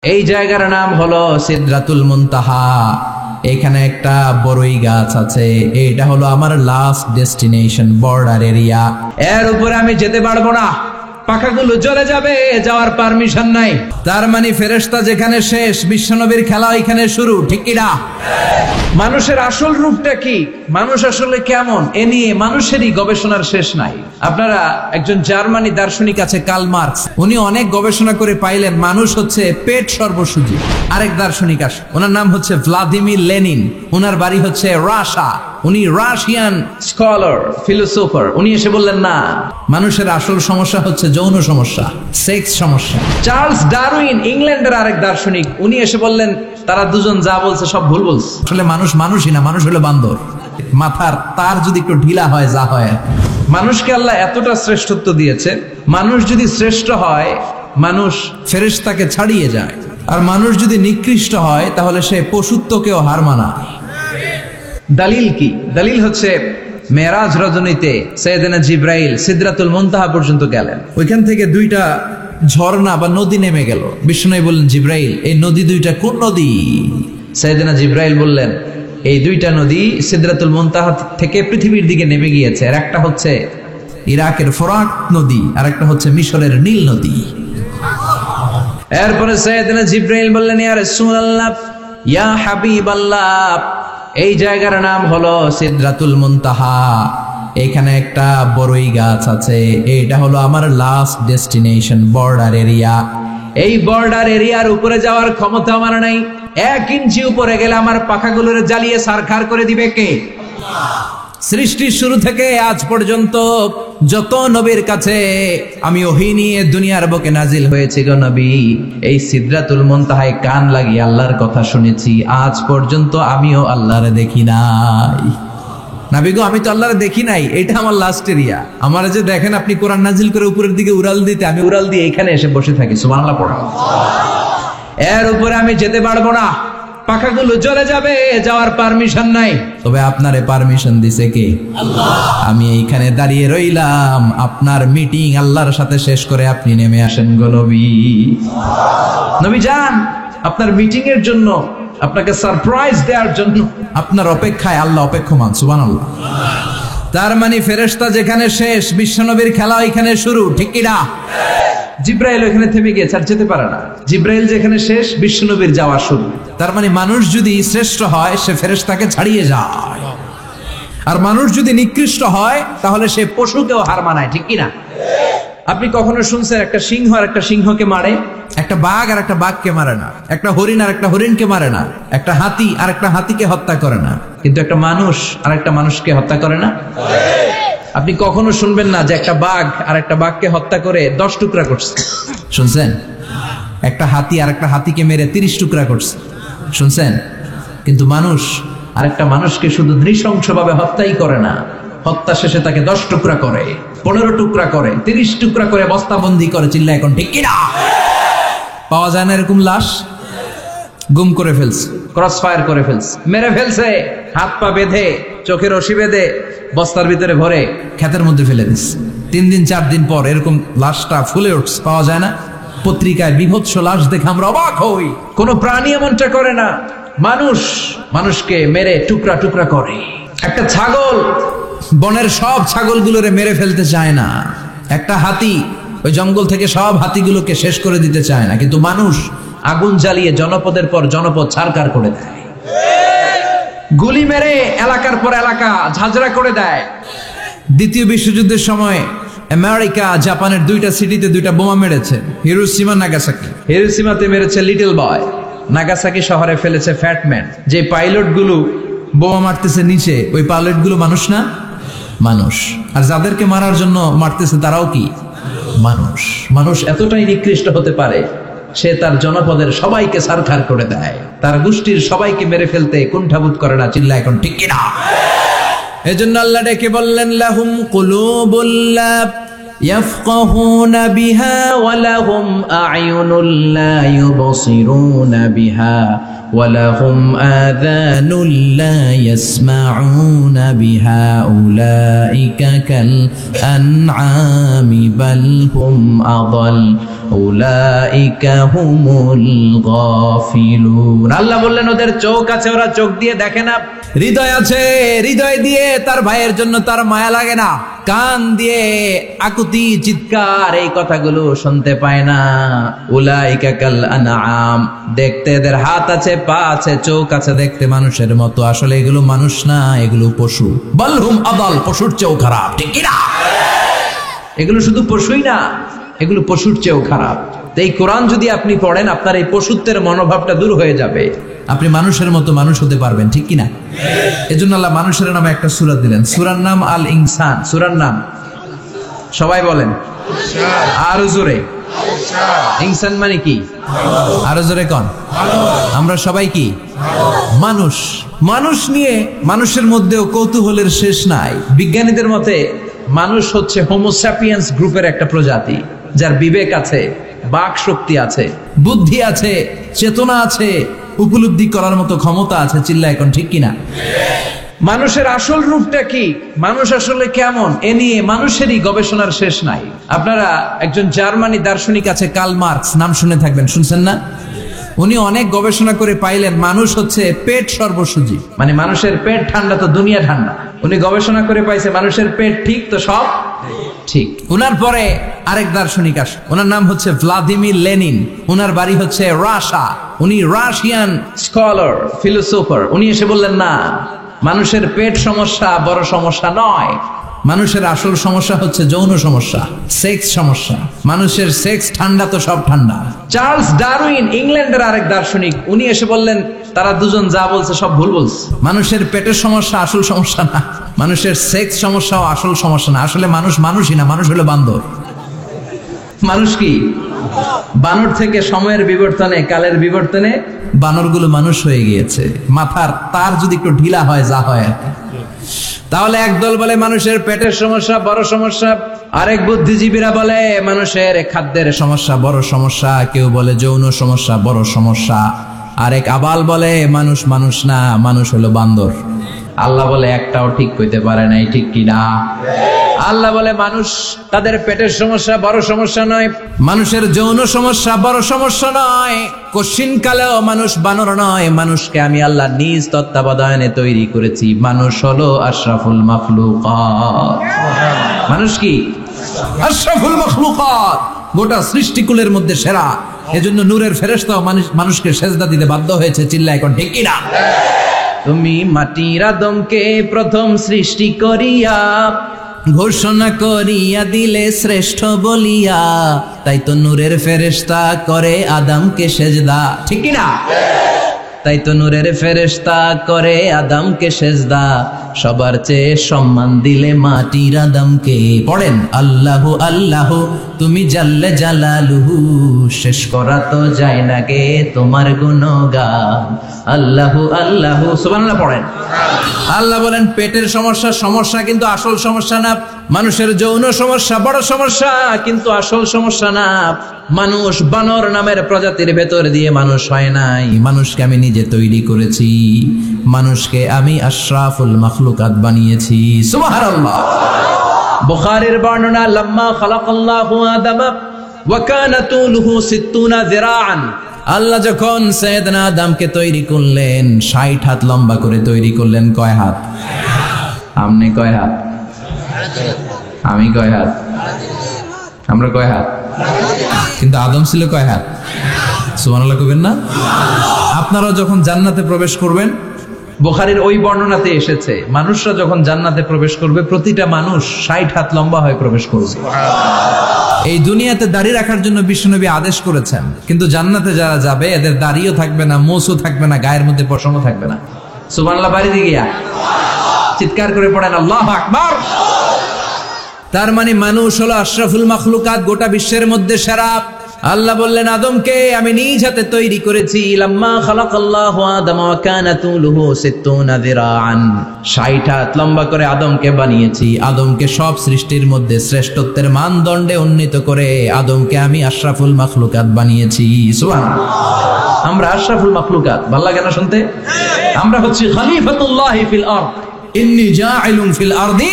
এই জায়গার নাম হলো সিদরাতুল মুনতাহা। এখানে একটা বড়ই গাছ আছে, এটা হলো আমার লাস্ট ডেস্টিনেশন, বর্ডার এরিয়া। এর উপরে আমি যেতে পারবো না, পাখাগুলো জ্বলে যাবে, যাওয়ার পারমিশন নাই। তার মানে ফেরেশতা যেখানে শেষ, বিশ্বনবীর খেলা এখানে শুরু, ঠিক কি না? মানুষের আসল রূপটা কি, মানুষ আসলে কেমন, এ নিয়ে মানুষেরই গবেষণার শেষ নাই। আপনারা একজন জার্মানি দার্শনিক আছে কার্ল মার্কস, উনি অনেক গবেষণা করে পাইলেন মানুষ হচ্ছে পেট সর্বসুজি। আরেক দার্শনিক আছে, ওনার নাম হচ্ছে ভ্লাদিমির লেনিন, ওনার বাড়ি হচ্ছে রাশিয়া, উনি রাশিয়ান স্কলার ফিলোসোফার। উনি এসে বললেন না, মানুষের আসল সমস্যা হচ্ছে যৌন সমস্যা, সেক্স সমস্যা। চার্লস ডারউইন ইংল্যান্ডের আরেক দার্শনিক, উনি এসে বললেন তারা দুজন যা বলছে সব ভুল বলছে, আসলে মানুষ মানুষই না, মানুষ হলো বান্দর, মাথার তার যদি একটু ঢিলা হয় যা হয়। মানুষকে আল্লাহ এতটা শ্রেষ্ঠত্ব দিয়েছে, মানুষ যদি শ্রেষ্ঠ হয় মানুষ ফেরেশতাকে ছাড়িয়ে যায়, আর মানুষ যদি নিকৃষ্ট হয় তাহলে সে পশুত্বকেও হার মানায়। দলিল কি? দলিল হচ্ছে মেরাজ রজনীতে সাইয়েদনা জিবরাইল সিদরাতুল মুনতাহা পর্যন্ত গেলেন, ওইখান থেকে দুইটা ঝর্ণা বা নদী নেমে গেল। বিষ্ণু বললেন জিবরাইল, এই নদী দুইটা কোন নদী? সাইয়েদনা জিবরাইল বললেন এই দুইটা নদী সিদরাতুল মুনতাহা থেকে পৃথিবীর দিকে নেমে গিয়েছে, আর একটা হচ্ছে ইরাকের ফোরাত নদী, আর একটা হচ্ছে মিশরের নীল নদী। এরপরে সাইয়েদনা জিবরাইল বললেন ইয়া রাসূলুল্লাহ, ইয়া হাবিবাল্লাহ, এই জায়গার নাম হলো সিদরাতুল মুনতাহা। এখানে একটা বড়ই গাছ আছে, এটা হলো আমার লাস্ট ডেস্টিনেশন, বর্ডার এরিয়া। এই বর্ডার এরিয়ার উপরে যাওয়ার ক্ষমতা আমার নাই, 1 ইঞ্চি উপরে গেলে আমার পাখাগুলোর জ্বালিয়ে সারখার করে দিবে কে? সৃষ্টির শুরু থেকে আজ পর্যন্ত যত নবীর কাছে আমি ওহী নিয়ে দুনিয়ার বুকে নাজিল হয়েছি গো নবী, এই সিদরাতুল মুনতাহায় কান লাগিয়ে আল্লাহর কথা শুনেছি, আজ পর্যন্ত আমিও আল্লাহরে দেখি নাই। নবী গো, আমি তো আল্লাহরে দেখি নাই, এটা আমার লাস্ট এরিয়া। আমার যে দেখেন আপনি কোরআন নাজিল করে উপরের দিকে উড়াল দিতে, আমি উড়াল দিয়ে এখানে এসে বসে থাকি, সুবহানাল্লাহ পড়া। এর উপরে আমি যেতে পারবো না, পাখাগুলো জ্বলে যাবে, যাওয়ার পারমিশন নাই। তবে আপনারে পারমিশন দিছে কে? আল্লাহ। আমি এইখানে দাঁড়িয়ে রইলাম, আপনার মিটিং আল্লাহর সাথে শেষ করে আপনি নেমে আসেন গো নবী। নবী যান, আপনার মিটিং এর জন্য, আপনাকে সারপ্রাইজ দেওয়ার জন্য আপনার অপেক্ষায় আল্লাহ অপেক্ষমান, সুবহানাল্লাহ। তার মানে ফেরেশতা যেখানে শেষ, বিশ্বনবীর খেলা এখানে শুরু, ঠিক কি না? জিবরাইল ওখানে থেমে গিয়েছে, আর যেতে পারে না। জিবরাইল যেখানে শেষ, বিশ্বনবীর যাওয়া শুরু। তার মানে মানুষ যদি শ্রেষ্ঠ হয় সে ফেরেশতাকে ছাড়িয়ে যায়, আর মানুষ যদি নিকৃষ্ট হয় তাহলে সে পশুকেও হার মানায়, ঠিক কি না? আপনি কখনো শুনছেন একটা সিংহ আর একটা সিংহকে মারে? একটা বাঘ আর একটা বাঘকে মারে না, একটা হরিণ আর একটা হরিণকে মারে না, একটা হাতি আর একটা হাতিকে হত্যা করে না, কিন্তু একটা মানুষ আর একটা মানুষকে হত্যা করে না। আপনি কখনো শুনবেন না যে একটা বাঘ আর একটা বাঘকে হত্যা করে 10 টুকরা করছে? শুনছেন? একটা হাতি আর একটা হাতিকে মেরে 30 টুকরা করছে, শুনছেন? কিন্তু মানুষ আর একটা মানুষকে শুধু নৃশংসভাবে হত্যাই করে না, হত্যা শেষে তাকে 10 টুকরা করে, 15 টুকরা করে, 30 টুকরা করে বস্তাবন্দি করে। চিল্লা এখন ঠিক কিনা? পাওয়া যায় না এরকম লাশ? গুম করে ফেলছে, ক্রস ফায়ার করে ফেলছে, মেরে ফেলছে, হাত পা বেঁধে, চোখের রশি বেঁধে বস্তার ভিতরে ভরে ক্ষেতের মধ্যে ফেলে দিচ্ছে। 3 দিন 4 দিন পর এরকম লাশটা ফুলে উঠছে, পাওয়া যায় না। পত্রিকায় বিভৎস লাশ দেখে আমরা অবাক হই। কোন প্রাণী এমনটা করে না, মানুষ মানুষকে মেরে টুকরা টুকরা করে। একটা ছাগল বনের সব ছাগলগুলোরে মেরে ফেলতে চায় না, একটা হাতি ওই জঙ্গল থেকে সব হাতিগুলোকে শেষ করে দিতে চায় না, কিন্তু মানুষ আগুন জ্বালিয়ে জনপদের পর জনপদ ছারখার করে দেয়, গুলি মেরে এলাকার পর এলাকা ঝাঁঝরা করে দেয়। দ্বিতীয় বিশ্বযুদ্ধের সময় আমেরিকা জাপানের 2টা সিটিতে 2টা বোমা মেরেছে, হিরোশিমা নাগাসাকি। হিরোশিমাতে মেরেছে লিটল বয়, নাগাসাকি শহরে ফেলেছে ফ্যাট ম্যান। যে পাইলট গুলো বোমা মারতেছে নিচে, ওই পাইলট গুলো মানুষ না? মানুষ। আর যাদেরকে মারার জন্য মারতেছে তারাও কি মানুষ? মানুষ এতটাই নিকৃষ্ট হতে পারে, সে তার জনপদের সবাইকে সারখার করে দেয়, তার গোষ্ঠীর সবাইকে মেরে ফেলতে কুণ্ঠাবোধ করে না। চিল্লা এখন ঠিক কিনা? এজন্য আল্লাহ ডেকে বললেন লাহুম কুলুবুল লা ইয়াফকাহুনা বিহা ওয়া লাহুম আ'য়ুনুল লা ইউবসিরুনা বিহা ওয়ালাহুম আযানুন লা ইয়াসমাউনা বিহা উলাইকা কাল আনআমি বাল হুম আযাল উলাইকা হুমুল গাফিলুন। আল্লাহ বললেন ওদের চোখ আছে, ওরা চোখ দিয়ে দেখে না। হৃদয় আছে, হৃদয় দিয়ে তার ভাইয়ের জন্য তার মায়া লাগে না। কান দিয়ে আকুতি চিৎকার এই কথাগুলো শুনতে পায় না। উলাইকা কাল আনআম, দেখতে এদের হাত আছে, পা আছে, চোখ আছে, দেখতে মানুষের মতো, আসলে এগুলো মানুষ না, এগুলো পশু। বাল হুম আযাল, পশুর চেয়েও খারাপ, ঠিক কি না? এগুলো শুধু পশুই না, এগুলো পশুর চেয়েও খারাপ। তো এই কোরআন যদি আপনি পড়েন, আপনার এই পশুত্বের মনোভাবটা দূর হয়ে যাবে, আপনি মানুষের মতো মানুষ হতে পারবেন, ঠিক কিনা? এজন্য আল্লাহ মানুষের নামে একটা সূরা দিলেন, সূরার নাম আল ইনসান। সূরার নাম সবাই বলেন আরো জোরে। ইনসান মানে কি? আরো জোরে কোন? আমরা সবাই কি মানুষ। মানুষ নিয়ে মানুষের মধ্যেও কৌতূহলের শেষ নাই। বিজ্ঞানীদের মতে মানুষ হচ্ছে হোমোস্যাপিয়েন্স গ্রুপের একটা প্রজাতি, যার বিবেক আছে, বাক শক্তি আছে, বুদ্ধি আছে, চেতনা আছে, উপলব্ধি করার মতো ক্ষমতা আছে। চিল্লা এখন ঠিক কিনা? মানুষের আসল রূপটা কি, মানুষ আসলে কেমন, এ নিয়ে মানুষেরই গবেষণার শেষ নাই। আপনারা একজন জার্মানি দার্শনিক আছে কার্ল মার্কস, নাম শুনে থাকবেন, শুনছেন না? উনি অনেক গবেষণা করে পাইলেন মানুষ হচ্ছে পেট সর্বসুজি, মানে মানুষের পেট ঠান্ডা তো দুনিয়া ঠান্ডা। উনি গবেষণা করে পাইছে মানুষের পেট ঠিক তো সব ঠিক। উনার পরে আরেক দার্শনিক আসে, ওনার নাম হচ্ছে ভ্লাদিমির লেনিন। উনার বাড়ি হচ্ছে রাশিয়া, উনি রাশিয়ান স্কলার, ফিলোসোফার। উনি এসে বললেন না, মানুষের পেট সমস্যা বড় সমস্যা নয়, মানুষের আসল সমস্যা হচ্ছে যৌন সমস্যা, সেক্স সমস্যা। মানুষের সেক্স ঠান্ডা তো সব ঠান্ডা। চার্লস ডারউইন, ইংল্যান্ডের আরেক দার্শনিক, উনি এসে বললেন তারা দুজন যা বলছে সব ভুল বলছে। মানুষের পেটের সমস্যা আসল সমস্যা না, মানুষের সেক্স সমস্যাও আসল সমস্যা না। আসলে মানুষ মানুষই না, মানুষ হলো বান্দর। মানুষ কি? বানর থেকে সময়ের বিবর্তনে, কালের বিবর্তনে বানরগুলো মানুষ হয়ে গিয়েছে। মাথার তার যদি একটু ঢিলা হয়, যা হয় আর কি। তাহলে একদল বলে মানুষের পেটের সমস্যা বড় সমস্যা, আরেক বুদ্ধিজীবীরা বলে মানুষের খাদ্যের সমস্যা বড় সমস্যা, কেউ বলে যৌন সমস্যা বড় সমস্যা, আরেক আবাল বলে মানুষ মানুষ না, মানুষ হলো বান্দর। আল্লাহ বলে একটাও ঠিক কইতে পারে নাই, ঠিক কিনা? আল্লাহ বলে মানুষ তাদের পেটের সমস্যা বড় সমস্যা নয়, মানুষের যৌন সমস্যা বড় সমস্যা নয়, কশিন কালেও মানুষ বানর নয়। মানুষকে আমি আল্লাহ নিজ তত্ত্বাবধানে তৈরি করেছি। মানুষ হলো আশরাফুল মাখলুকাত। মানুষ কি? আশরাফুল মাখলুকাত, গোটা সৃষ্টিকুলের মধ্যে সেরা। এজন্য নূরের ফেরেশতাও মানুষকে সেজদা দিতে বাধ্য হয়েছে। চিল্লা এখন ঠিক কিনা? তুমি মাটির আদমকে প্রথম সৃষ্টি করিয়া ঘোষণা করিয়া দিলে শ্রেষ্ঠ বলিয়া, তাই তো নূরের ফেরেশতা করে আদমকে সেজদা, ঠিক কি না? তাই তো নূরের ফেরেশতা করে আদমকে সেজদা, সবার চেয়ে সম্মান দিলে মাটির আদমকে। পড়েন আল্লাহু আল্লাহু তুমি জাল্লে জালালুহু, শেষ করা তো যায় না গে তোমার গুণগান। আল্লাহু আল্লাহু সুবহানাল্লাহ পড়েন। আল্লাহ বলেন পেটের সমস্যা সমস্যা, কিন্তু আসল সমস্যা না। মানুষের যৌন সমস্যা বড় সমস্যা, কিন্তু আসল সমস্যা না। মানুষ বানর নামের প্রজাতির ভেতর দিয়ে মানুষ হয় নাই। মানুষকে আমি নিজে তৈরি করেছি, মানুষকে আমি আশরাফুল মাখলুকাত বানিয়েছি। সুবহানাল্লাহ। বুখারীর বর্ণনা, লাম্মা খালাকাল্লাহু আদামা ওয়া কানা তুলুহু 60 যিরাআন। আল্লাহ যখন সাইয়েদনা আদমকে তৈরি করলেন 60 হাত লম্বা করে তৈরি করলেন। কয় হাত? আপনি কয় হাত? আমি কয় হাত? আমরা কয় হাত? কিন্তু আদম ছিল কয় হাত? সুবহানাল্লাহ কইবেন না? আপনারা যখন জান্নাতে প্রবেশ করবেন, বুখারীর ওই বর্ণনাতে এসেছে মানুষরা যখন জান্নাতে প্রবেশ করবে প্রতিটা মানুষ 60 হাত লম্বা হয়ে প্রবেশ করবে। এই দুনিয়াতে দাড়ি রাখার জন্য বিশ্বনবী আদেশ করেছেন, কিন্তু জান্নাতে যারা যাবে এদের দাড়িও থাকবে না, মোছও থাকবে না, গায়ের মধ্যে পশমও থাকবে না। সুবহানাল্লাহ বাড়ি দিয়ে গিয়া চিৎকার করে পড়েন আল্লাহু আকবার। তার মানে মানুষ হলো আশরাফুল মাখলুকাত, গোটা বিশ্বের মধ্যে সেরা। আল্লাহ বললেন আদমকে আমি নিজ হাতে তৈরি করেছি। লাম্মা খালাকাল্লাহু আদম ওয়া কানা তুলুহু 60 যিরাআন, 60 হাত লম্বা করে আদমকে বানিয়েছি। আদমকে সব সৃষ্টির মধ্যে শ্রেষ্ঠত্বের মানদণ্ডে উন্নীত করে আদমকে আমি আশরাফুল মাখলুকাত বানিয়েছি। সুবহানাল্লাহ। আমরা আশরাফুল মাখলুকাত, ভালো লাগে না শুনতে? আমরা হচ্ছি খলিফাতুল্লাহি ফিল আরদ, ইন্নী জাইলুন ফিল আরদি